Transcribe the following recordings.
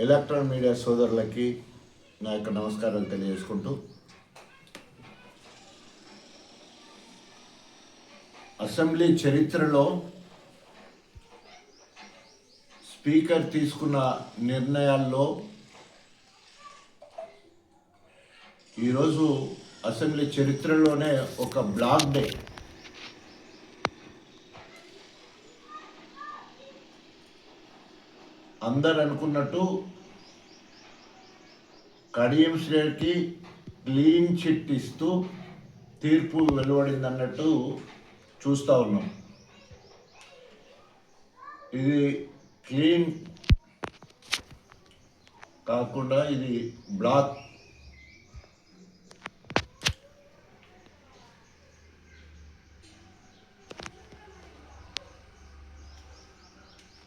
Electronic media సోదరులకి నా యొక్క నమస్కారాలు తెలియజేసుకుంటూ, అసెంబ్లీ చరిత్రలో స్పీకర్ తీసుకున్న నిర్ణయాల్లో ఈరోజు అసెంబ్లీ చరిత్రలోనే ఒక బ్లాక్ డే. అందరు అనుకున్నట్టు కడియం శ్రేణికి క్లీన్ చిట్ ఇస్తూ తీర్పు వెలువడింది అన్నట్టు చూస్తూ ఉన్నాం. ఇది క్లీన్ కాకుండా ఇది బ్లాక్.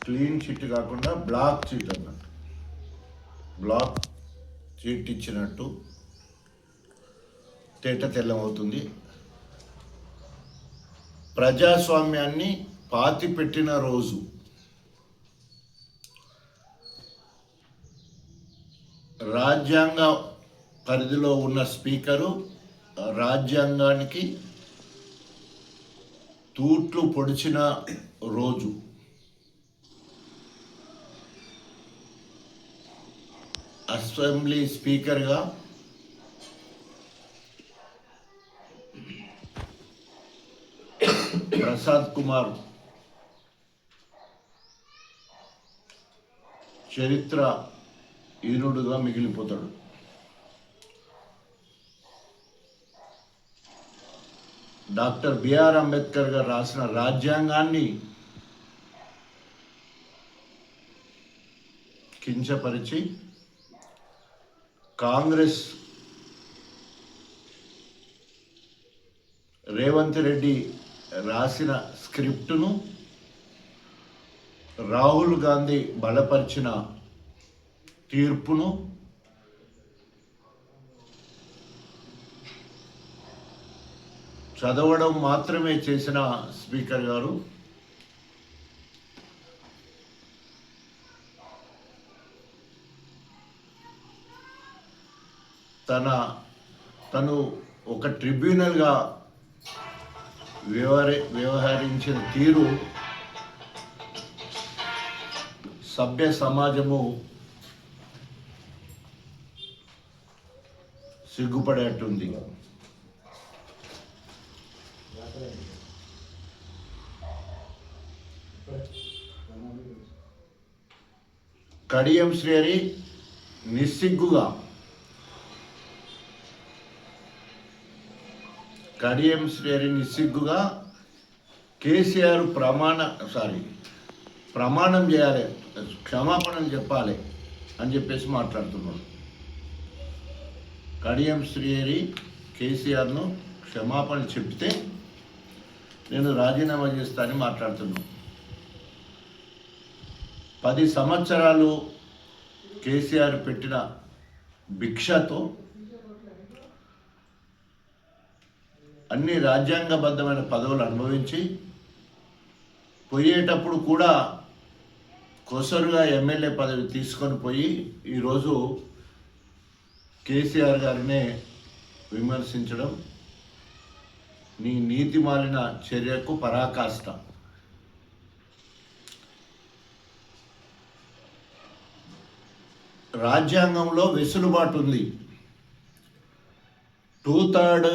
క్లీన్ చిట్ కాకుండా బ్లాక్ చిట్ అన్నట్టు, బ్లాక్ చిట్ ఇచ్చినట్టు తేట తెల్లమవుతుంది. ప్రజాస్వామ్యాన్ని పాతి పెట్టిన రోజు, రాజ్యాంగ పరిధిలో ఉన్న స్పీకరు రాజ్యాంగానికి తూట్లు పొడిచిన రోజు. అసెంబ్లీ స్పీకర్గా ప్రసాద్ కుమార్ చరిత్ర ఈనుడుగా మిగిలిపోతాడు. డాక్టర్ బిఆర్ అంబేద్కర్ గారు రాసిన రాజ్యాంగాన్ని కించపరిచి కాంగ్రెస్ రేవంత్ రెడ్డి రాసిన స్క్రిప్టును రాహుల్ గాంధీ బలపరిచిన తీర్పును చదవడం మాత్రమే చేసిన స్పీకర్ గారు తను ఒక ట్రిబ్యునల్గా వ్యవహరించిన తీరు సభ్య సమాజము సిగ్గుపడేట్టుంది. కడియం శ్రేణి నిస్సిగ్గుగా కేసీఆర్ ప్రమాణం చేయాలి, క్షమాపణలు చెప్పాలి అని చెప్పేసి మాట్లాడుతున్నాడు. కడియం శ్రేణి కేసీఆర్ను క్షమాపణలు చెప్తే నేను రాజీనామా చేస్తానని మాట్లాడుతున్నాను. 10 సంవత్సరాలు కేసీఆర్ పెట్టిన భిక్షతో అన్ని రాజ్యాంగబద్ధమైన పదవులు అనుభవించి పోయేటప్పుడు కూడా కొసరుగా ఎమ్మెల్యే పదవి తీసుకొని పోయి ఈరోజు కేసీఆర్ గారినే విమర్శించడం నీ నీతిమాలిన చర్యకు పరాకాష్ట. రాజ్యాంగంలో వెసులుబాటు ఉంది. 2/3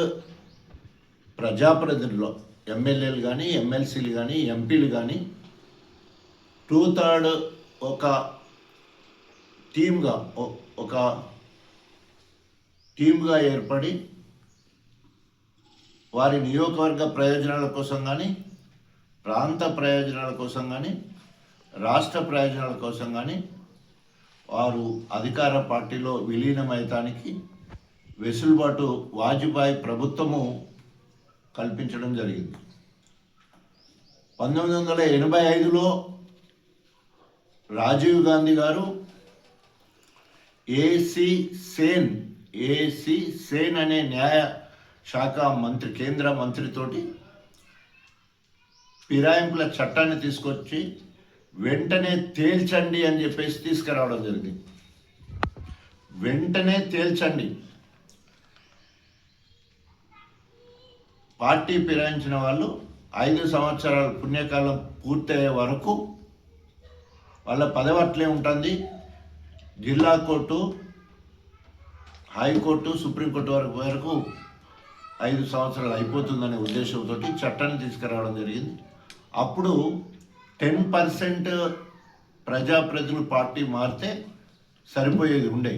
ప్రజాప్రతినిధులు, ఎమ్మెల్యేలు కానీ, ఎమ్మెల్సీలు కానీ, ఎంపీలు కానీ 2/3 ఒక టీమ్గా ఏర్పడి వారి నియోజకవర్గ ప్రయోజనాల కోసం కానీ, ప్రాంత ప్రయోజనాల కోసం కానీ, రాష్ట్ర ప్రయోజనాల కోసం కానీ వారు అధికార పార్టీలో విలీనమయ్యటానికి వెసులుబాటు వాజ్పేయి ప్రభుత్వము కల్పించడం జరిగింది. 1985లో రాజీవ్ గాంధీ గారు ఏసీ సేన్ అనే న్యాయ శాఖ మంత్రి, కేంద్ర మంత్రితోటి ఫిరాయింపుల చట్టాన్ని తీసుకొచ్చి వెంటనే తేల్చండి అని చెప్పేసి తీసుకురావడం జరిగింది. వెంటనే తేల్చండి. పార్టీ ఫిరాయించిన వాళ్ళు 5 సంవత్సరాల పుణ్యకాలం పూర్తయ్యే వరకు వాళ్ళ పదవి అట్లే ఉంటుంది. జిల్లా కోర్టు, హైకోర్టు, సుప్రీంకోర్టు వరకు 5 సంవత్సరాలు అయిపోతుందనే ఉద్దేశంతో చట్టాన్ని తీసుకురావడం జరిగింది. అప్పుడు 10% ప్రజాప్రతినిధులు పార్టీ మారితే సరిపోయేది ఉండే.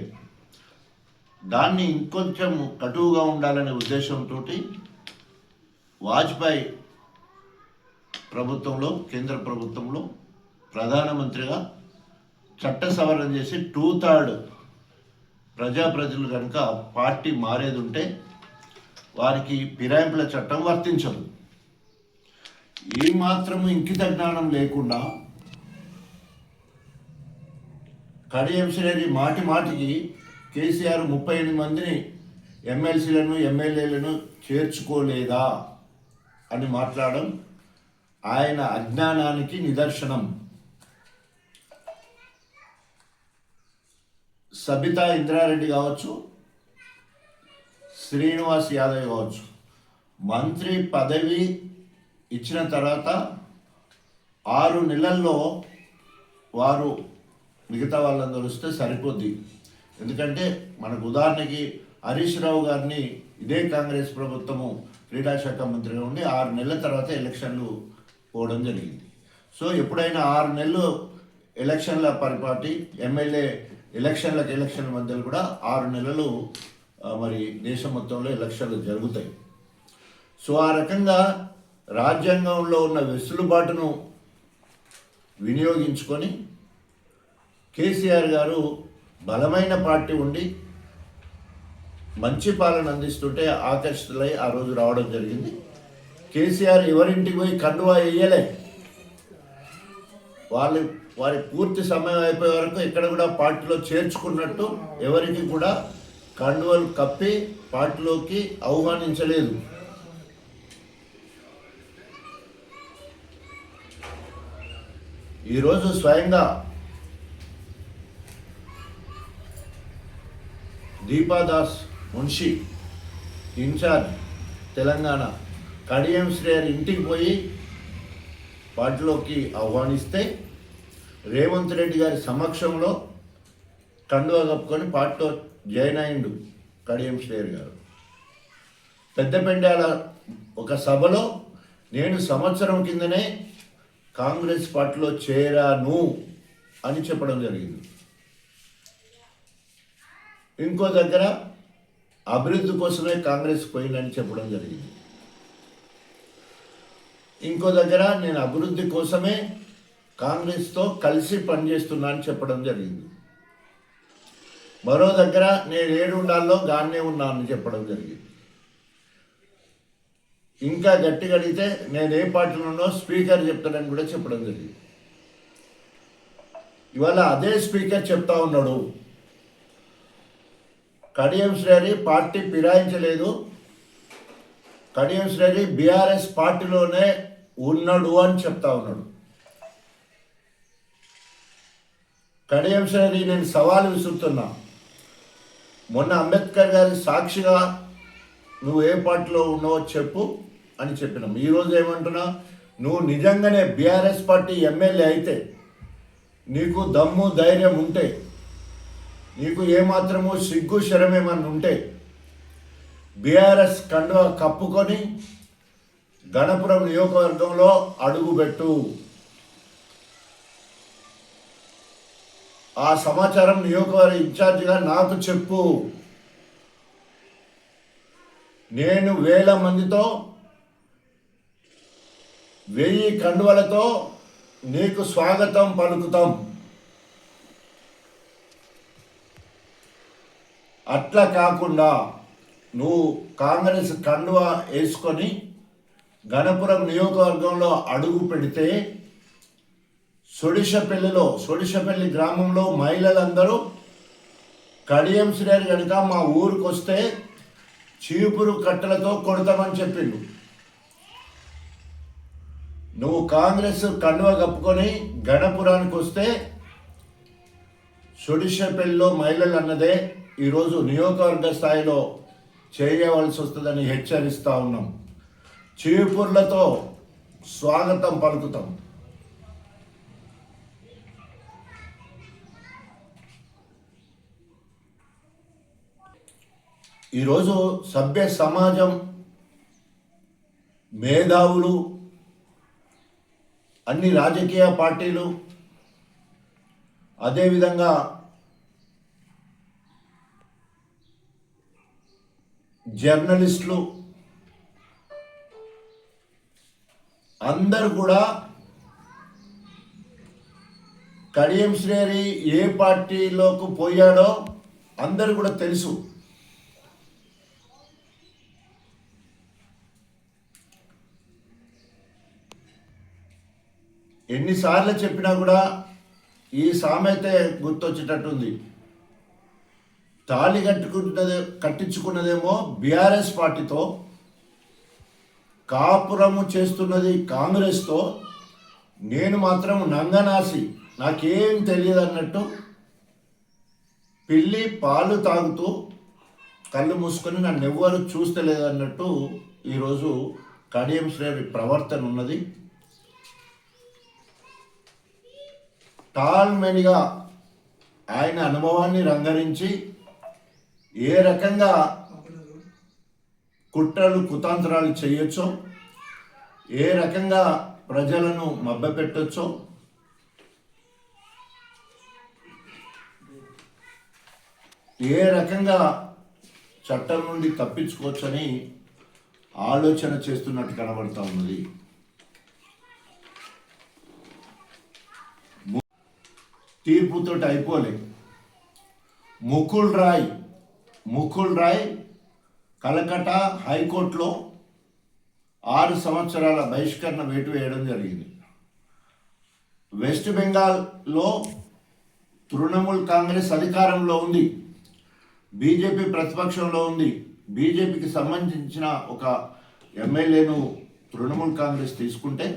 దాన్ని ఇంకొంచెం కటువుగా ఉండాలనే ఉద్దేశంతో వాజ్పేయి ప్రభుత్వంలో, కేంద్ర ప్రభుత్వంలో ప్రధానమంత్రిగా చట్ట సవరణ చేసి 2/3 ప్రజాప్రతినిధులు కనుక పార్టీ మారేది ఉంటే వారికి ఫిరాయింపుల చట్టం వర్తించదు. ఈ మాత్రము ఇంకిత జ్ఞానం లేకుండా కడియం శ్రేణి మాటి మాటికి కేసీఆర్ 38 మందిని ఎమ్మెల్సీలను, ఎమ్మెల్యేలను చేర్చుకోలేదా అని మాట్లాడడం ఆయన అజ్ఞానానికి నిదర్శనం. సబితా ఇంద్రారెడ్డి కావచ్చు, శ్రీనివాస్ యాదవ్ కావచ్చు, మంత్రి పదవి ఇచ్చిన తర్వాత 6 నెలల్లో వారు మిగతా వాళ్ళందరూ వస్తే సరిపోద్ది. ఎందుకంటే మనకు ఉదాహరణకి హరీష్ రావు గారిని ఇదే కాంగ్రెస్ ప్రభుత్వము క్రీడాశాఖ మంత్రిగా ఉండి 6 నెలల తర్వాత ఎలక్షన్లు పోవడం జరిగింది. సో ఎప్పుడైనా 6 నెలలు ఎలక్షన్ల పరిపాటి, ఎమ్మెల్యే ఎలక్షన్ల మధ్యలో కూడా 6 నెలలు మరి దేశం మొత్తంలో ఎలక్షన్లు జరుగుతాయి. సో ఆ రకంగా రాజ్యాంగంలో ఉన్న వెసులుబాటును వినియోగించుకొని కేసీఆర్ గారు బలమైన పార్టీ ఉండి మంచి పాలన అందిస్తుంటే ఆకర్షితులై ఆ రోజు రావడం జరిగింది. కేసీఆర్ ఎవరింటికి పోయి కండువా వేయలే. వారి పూర్తి సమయం అయిపోయే వరకు ఎక్కడ కూడా పార్టీలో చేర్చుకున్నట్టు ఎవరికి కూడా కండువలు కప్పి పార్టీలోకి ఆహ్వానించలేదు. ఈరోజు స్వయంగా దీపాదాస్ మున్షి ఇన్ఛార్జ్ తెలంగాణ కడియం శ్రేయర్ ఇంటికి పోయి పార్టీలోకి ఆహ్వానిస్తే రేవంత్ రెడ్డి గారి సమక్షంలో కండువా కప్పుకొని పార్టీలో జాయిన్ అయిండు కడియం శ్రేయర్ గారు. పెద్దపెండాల ఒక సభలో నేను సంవత్సరం కిందనే కాంగ్రెస్ పార్టీలో చేరాను అని చెప్పడం జరిగింది. ఇంకో దగ్గర అభివృద్ధి కోసమే కాంగ్రెస్ పోయిందని చెప్పడం జరిగింది. ఇంకో దగ్గర నేను అభివృద్ధి కోసమే కాంగ్రెస్తో కలిసి పనిచేస్తున్నా అని చెప్పడం జరిగింది. మరో దగ్గర నేను ఏడుండాల్లో గానే ఉన్నానని చెప్పడం జరిగింది. ఇంకా గట్టిగా అడిగితే నేను ఏ పార్టీలో ఉన్నో స్పీకర్ చెప్తానని కూడా చెప్పడం జరిగింది. ఇవాళ అదే స్పీకర్ చెప్తా ఉన్నాడు, కడియం శ్రేణి పార్టీ ఫిరాయించలేదు, కడియం శ్రేణి బీఆర్ఎస్ పార్టీలోనే ఉన్నాడు అని చెప్తా ఉన్నాడు. కడియం శ్రేణి నేను సవాలు విసురుతున్నా. మొన్న అంబేద్కర్ గారి సాక్షిగా నువ్వు ఏ పార్టీలో ఉన్నావో చెప్పు అని చెప్పినాం. ఈరోజు ఏమంటున్నా, నువ్వు నిజంగానే బీఆర్ఎస్ పార్టీ ఎమ్మెల్యే అయితే, నీకు దమ్ము ధైర్యం ఉంటే, నీకు ఏమాత్రమో సిగ్గు శరమేమన్నా ఉంటే బీఆర్ఎస్ కండువా కప్పుకొని గణపురం నియోజకవర్గంలో అడుగుపెట్టు. ఆ సమాచారం నియోజకవర్గ ఇన్ఛార్జిగా నాకు చెప్పు. నేను 1000 మందితో 1000 కండువలతో నీకు స్వాగతం పలుకుతాం. అట్లా కాకుండా నువ్వు కాంగ్రెస్ కండువా వేసుకొని గణపురం నియోజకవర్గంలో అడుగు పెడితే సొడిషపల్లి గ్రామంలో మహిళలందరూ కడియం శ్రేణి కనుక మా ఊరికి వస్తే చీపురు కట్టెలతో కొడతామని చెప్పిండు. నువ్వు కాంగ్రెస్ కండువా కప్పుకొని గణపురానికి వస్తే సొడిషపల్లిలో మహిళలు అన్నదే ఈరోజు నియోజకవర్గ స్థాయిలో చేయవలసి వస్తుందని హెచ్చరిస్తూ ఉన్నాం. చీపుర్లతో స్వాగతం పలుకుతాం. ఈరోజు సభ్య సమాజం, మేధావులు, అన్ని రాజకీయ పార్టీలు, అదేవిధంగా జర్నలిస్టులు అందరూ కూడా కడియం శ్రేణి ఏ పార్టీలోకి పోయాడో అందరూ కూడా తెలుసు. ఎన్నిసార్లు చెప్పినా కూడా ఈ సామెత గుర్తొచ్చేటట్టుంది. తాళి కట్టించుకున్నదేమో బీఆర్ఎస్ పార్టీతో, కాపురము చేస్తున్నది కాంగ్రెస్తో, నేను మాత్రం నంగనాసి నాకేం తెలియదు అన్నట్టు పిల్లి పాలు తాగుతూ కళ్ళు మూసుకొని నన్ను ఎవ్వరు చూస్తలేదన్నట్టు ఈరోజు కడియం శ్రేణి ప్రవర్తన ఉన్నది. టాల్మెనిగా ఆయన అనుభవాన్ని రంగరించి ఏ రకంగా కుట్రలు కుతంత్రాలు చేయొచ్చో, ఏ రకంగా ప్రజలను మభ్యపెట్టొచ్చో, ఏ రకంగా చట్టం నుండి తప్పించుకోవచ్చని ఆలోచన చేస్తున్నట్టు కనబడుతూ ఉన్నది. తీర్పుతో అయిపోలే. ముకుల్ రాయ్ కలకట్టా హైకోర్టులో 6 సంవత్సరాల బహిష్కరణ వేటు వేయడం జరిగింది. వెస్ట్ బెంగాల్లో తృణమూల్ కాంగ్రెస్ అధికారంలో ఉంది, బీజేపీ ప్రతిపక్షంలో ఉంది. బీజేపీకి సంబంధించిన ఒక ఎమ్మెల్యేను తృణమూల్ కాంగ్రెస్ తీసుకుంటే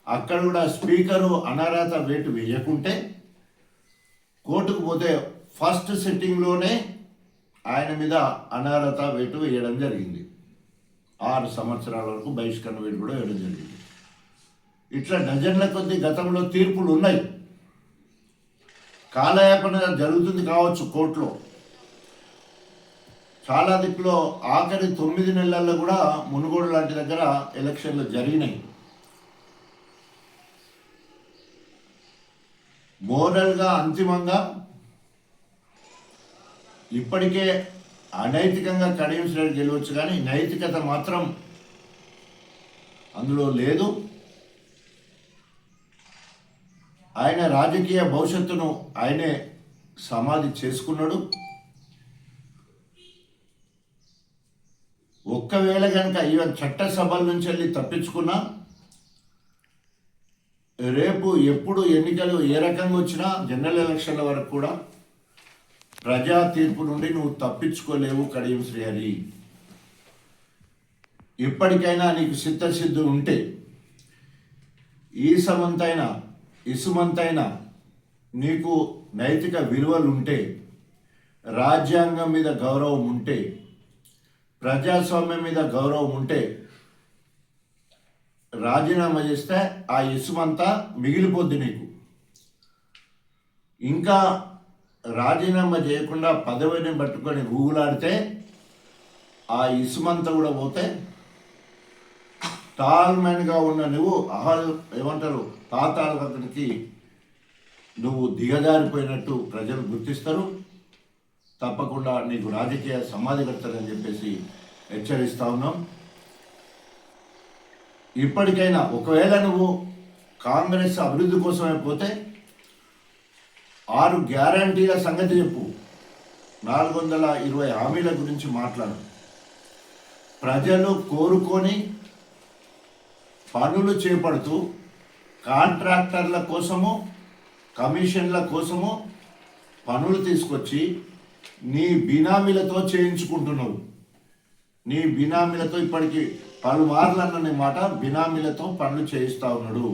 అక్కడ కూడా స్పీకరు అనర్హత వేటు వేయకుంటే కోర్టుకు పోతే ఫస్ట్ సిట్టింగ్లోనే ఆయన మీద అనర్హత వేటు వేయడం జరిగింది. 6 సంవత్సరాల వరకు బహిష్కరణ వేటు కూడా వేయడం జరిగింది. ఇట్లా డజన్ల కొద్ది గతంలో తీర్పులు ఉన్నాయి. కాలయాపన జరుగుతుంది కావచ్చు కోర్టులో. చాలా దిక్కులో ఆఖరి 9 నెలల్లో కూడా మునుగోడు లాంటి దగ్గర ఎలక్షన్లు జరిగినాయి. మోరల్గా అంతిమంగా ఇప్పటికే అనైతికంగా కడియం శ్రేణి గెలవచ్చు, కానీ నైతికత మాత్రం అందులో లేదు. ఆయన రాజకీయ భవిష్యత్తును ఆయనే సమాధి చేసుకున్నాడు. ఒక్కవేళ కనుక ఈవెన్ చట్టసభల నుంచి వెళ్ళి తప్పించుకున్నా రేపు ఎప్పుడు ఎన్నికలు ఏ రకంగా వచ్చినా జనరల్ ఎలక్షన్ల వరకు కూడా ప్రజా తీర్పు నుండి నువ్వు తప్పించుకోలేవు కడియం శ్రీహరి. ఇప్పటికైనా నీకు సిద్ధసిద్ధి ఉంటే, ఇసుమంతైనా నీకు నైతిక విలువలు ఉంటే, రాజ్యాంగం మీద గౌరవం ఉంటే, ప్రజాస్వామ్యం మీద గౌరవం ఉంటే రాజీనామా చేస్తే ఆ ఇసుమంతా మిగిలిపోద్ది నీకు. ఇంకా రాజీనామా చేయకుండా పదవిని పట్టుకొని ఊగులాడితే ఆ ఇసుమంతా కూడా పోతే టాల్మెన్గా ఉన్న నువ్వు పాతాళానికి నువ్వు దిగజారిపోయినట్టు ప్రజలు గుర్తిస్తారు. తప్పకుండా నీకు రాజకీయ సమాధి కడతారని చెప్పేసి హెచ్చరిస్తా ఉన్నాం. ఇప్పటికైనా ఒకవేళ నువ్వు కాంగ్రెస్ అభివృద్ధి కోసమే పోతే 6 గ్యారంటీల సంగతి చెప్పు, 420 హామీల గురించి మాట్లాడు. ప్రజలు కోరుకొని పనులు చేపడుతూ కాంట్రాక్టర్ల కోసము, కమిషన్ల కోసము పనులు తీసుకొచ్చి నీ బినామీలతో చేయించుకుంటున్నావు. నీ బినామీలతో ఇప్పటికీ పలుమార్లు అన్న మాట, బినామీలతో పనులు చేయిస్తా ఉన్నాడు.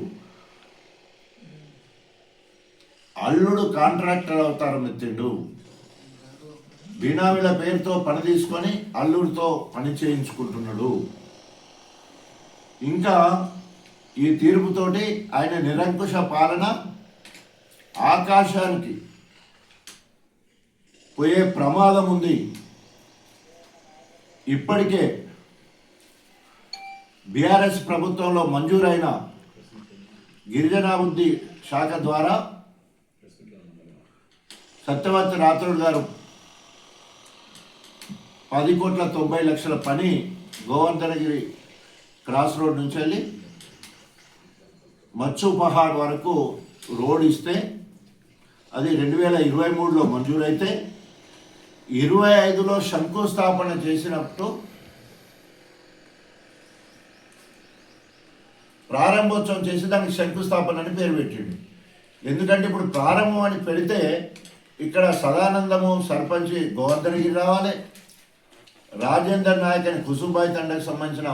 అల్లుడు కాంట్రాక్టర్ అవతారం ఎత్తిండు. బినామీల పేరుతో పని తీసుకొని అల్లుడితో పని చేయించుకుంటున్నాడు. ఇంకా ఈ తీర్పుతోటి ఆయన నిరంకుశ పాలన ఆకాశానికి పోయే ప్రమాదం ఉంది. ఇప్పటికే బీఆర్ఎస్ ప్రభుత్వంలో మంజూరైన గిరిజనాభివృద్ధి శాఖ ద్వారా సత్యవతి రాథోడ్ గారు 10,90,00,000 పని గోవర్ధనగిరి క్రాస్ రోడ్ నుంచి వెళ్ళి మచ్చు పహాడ్ వరకు రోడ్ ఇస్తే అది 2023లో మంజూరైతే 25లో శంకుస్థాపన చేసినప్పుడు ప్రారంభోత్సవం చేసి దానికి శంకుస్థాపన అని పేరు పెట్టిండు. ఎందుకంటే ఇప్పుడు ప్రారంభం అని పెడితే ఇక్కడ సదానందము సర్పంచ్ గోవర్ధనగిరి రావాలి, రాజేందర్ నాయక్ అని కుసుంబాయి తండకు సంబంధించిన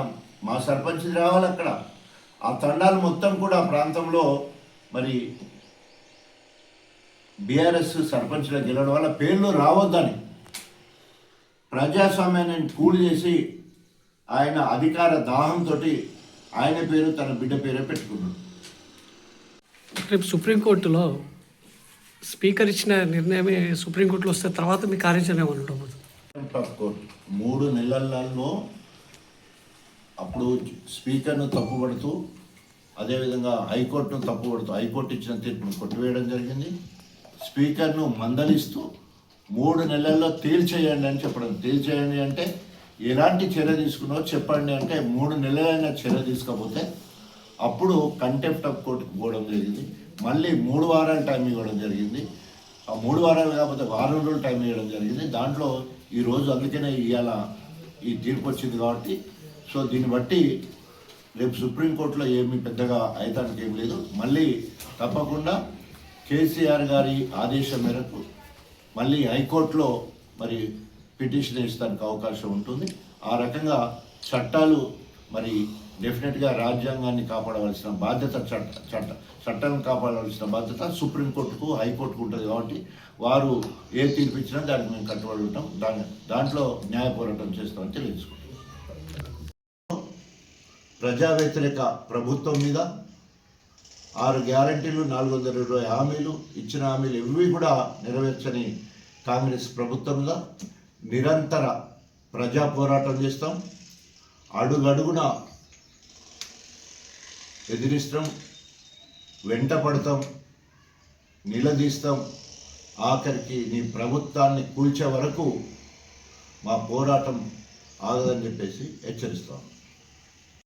మా సర్పంచ్ రావాలి. అక్కడ ఆ తండాలు మొత్తం కూడా ఆ ప్రాంతంలో మరి బీఆర్ఎస్ సర్పంచ్లో గెలవడం వల్ల పేర్లు రావద్దని ప్రజాస్వామ్యాన్ని కూలి చేసి ఆయన అధికార దాహంతో ఆయన పేరు తన బిడ్డ పేరే పెట్టుకున్నాడు. రేపు సుప్రీంకోర్టులో స్పీకర్ ఇచ్చిన నిర్ణయమే సుప్రీంకోర్టులో వస్తే తర్వాత మీ కార్యాచరణ ఏమని ఉంటుంది? కోర్టు 3 నెలలలో అప్పుడు స్పీకర్ను తప్పుపడుతూ అదేవిధంగా హైకోర్టును తప్పుపడుతూ హైకోర్టు ఇచ్చిన తీర్పును కొట్టివేయడం జరిగింది. స్పీకర్ను మందలిస్తూ 3 నెలల్లో తేల్చేయండి అని చెప్పడం. తేల్చేయండి అంటే ఎలాంటి చర్య తీసుకున్నావో చెప్పండి అంటే 3 నెలలైనా చర్య తీసుకోకపోతే అప్పుడు కంటెంప్ట్ ఆఫ్ కోర్టుకు పోవడం జరిగింది. మళ్ళీ 3 వారాలు టైం ఇవ్వడం జరిగింది. ఆ 3 వారాలు కాకపోతే 1 వారం రోజులు టైం ఇవ్వడం జరిగింది. దాంట్లో ఈరోజు అందుకనే ఇవాళ ఈ తీర్పు వచ్చింది కాబట్టి సో దీన్ని బట్టి రేపు సుప్రీంకోర్టులో ఏమీ పెద్దగా అయితానికి ఏం లేదు. మళ్ళీ తప్పకుండా కేసీఆర్ గారి ఆదేశం మేరకు మళ్ళీ హైకోర్టులో మరి పిటిషన్ ఇస్తానికి అవకాశం ఉంటుంది. ఆ రకంగా చట్టాలు మరి డెఫినెట్గా రాజ్యాంగాన్ని కాపాడవలసిన బాధ్యత చట్టాలను కాపాడవలసిన బాధ్యత సుప్రీంకోర్టుకు హైకోర్టుకు ఉంటుంది. కాబట్టి వారు ఏ తీర్పు ఇచ్చినా దానికి మేము కట్టుబడి ఉంటాం. దాంట్లో న్యాయ పోరాటం చేస్తామని తెలియజేసుకుంటాం. ప్రజా వ్యతిరేక ప్రభుత్వం మీద 6 గ్యారంటీలు 420 హామీలు ఇచ్చిన హామీలు ఇవి కూడా నెరవేర్చని కాంగ్రెస్ ప్రభుత్వం మీద నిరంతర ప్రజా పోరాటం చేస్తాం. అడుగడుగున ఎదిరిస్తాం, వెంట పడతాం, నిలదీస్తాం. ఆఖరికి నీ ప్రభుత్వాన్ని కూల్చే వరకు మా పోరాటం ఆగదని చెప్పేసి హెచ్చరిస్తాం.